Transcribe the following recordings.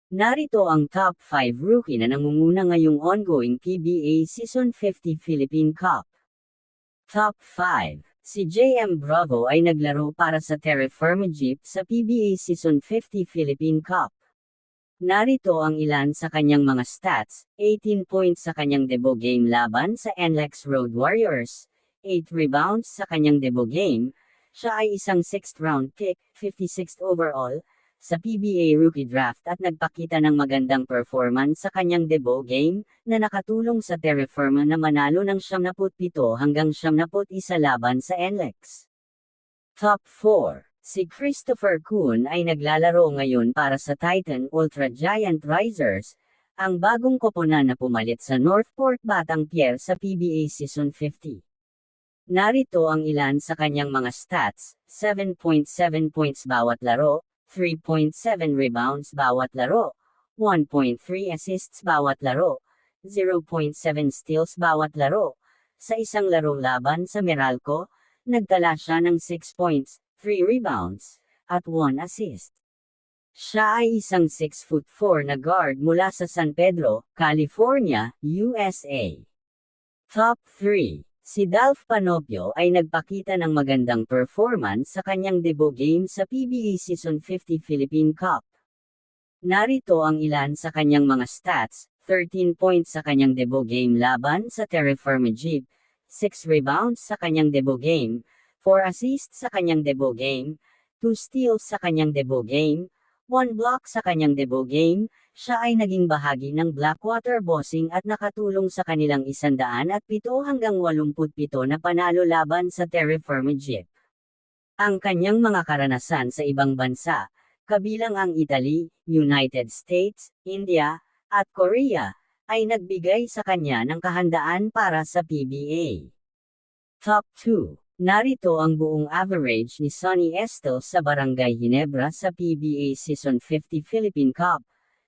Narito ang top 5 rookie na nangunguna ngayong ongoing PBA Season 50 Philippine Cup. Top 5. Si JM Bravo ay naglaro para sa Terra Firma Jeep sa PBA Season 50 Philippine Cup. Narito ang ilan sa kanyang mga stats: 18 points sa kanyang debut game laban sa NLEX Road Warriors, 8 rebounds sa kanyang debut game, siya ay isang 6th round pick, 56th overall, sa PBA Rookie Draft at nagpakita ng magandang performance sa kanyang debut game, na nakatulong sa Terra Firma na manalo ng 77 hanggang 71 laban sa NLEX. Top 4. Si Christopher Kuhn ay naglalaro ngayon para sa Titan Ultra Giant Risers, ang bagong koponan na pumalit sa Northport Batang Pier sa PBA Season 50. Narito ang ilan sa kanyang mga stats: 7.7 points bawat laro, 3.7 rebounds bawat laro, 1.3 assists bawat laro, 0.7 steals bawat laro. Sa isang laro laban sa Meralco, nagtala siya ng 6 points, 3 rebounds, at 1 assist. Siya ay isang 6'4" na guard mula sa San Pedro, California, USA. Top 3. Si Dalf Panopio ay nagpakita ng magandang performance sa kanyang debut game sa PBA Season 50 Philippine Cup. Narito ang ilan sa kanyang mga stats: 13 points sa kanyang debut game laban sa Terra Firma Jeep, 6 rebounds sa kanyang debut game, 4 assists sa kanyang debut game, 2 steals sa kanyang debut game, 1 block sa kanyang debut game. Siya ay naging bahagi ng Blackwater Bossing at nakatulong sa kanilang 107 hanggang 87 na panalo laban sa Terra Firma Jeep. Ang kanyang mga karanasan sa ibang bansa, kabilang ang Italy, United States, India, at Korea, ay nagbigay sa kanya ng kahandaan para sa PBA. Top 2. Narito ang buong average ni Sonny Estel sa Barangay Ginebra sa PBA Season 50 Philippine Cup: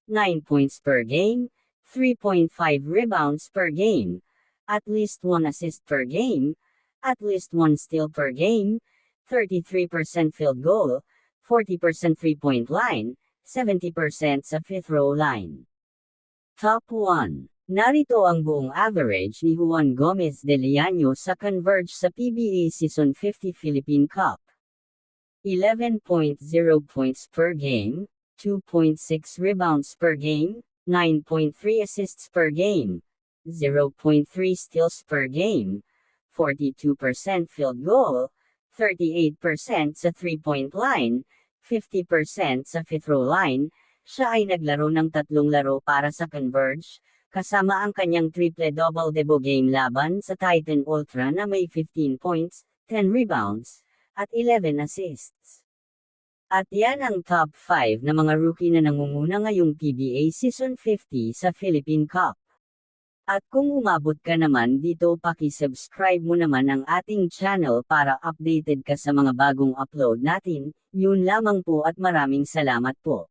9 points per game, 3.5 rebounds per game, at least 1 assist per game, at least 1 steal per game, 33% field goal, 40% three-point line, 70% sa fifth row line. Top 1. Narito ang buong average ni Juan Gomez de Liaño sa Converge sa PBA Season 50 Philippine Cup: 11.0 points per game, 2.6 rebounds per game, 9.3 assists per game, 0.3 steals per game, 42% field goal, 38% sa three-point line, 50% sa fifth row line. Siya ay naglaro ng 3 laro para sa Converge, kasama ang kanyang triple-double debut game laban sa Titan Ultra na may 15 points, 10 rebounds, at 11 assists. At yan ang top 5 na mga rookie na nangunguna ngayong PBA Season 50 sa Philippine Cup. At kung umabot ka naman dito, paki-subscribe mo naman ang ating channel para updated ka sa mga bagong upload natin. Yun lamang po at maraming salamat po.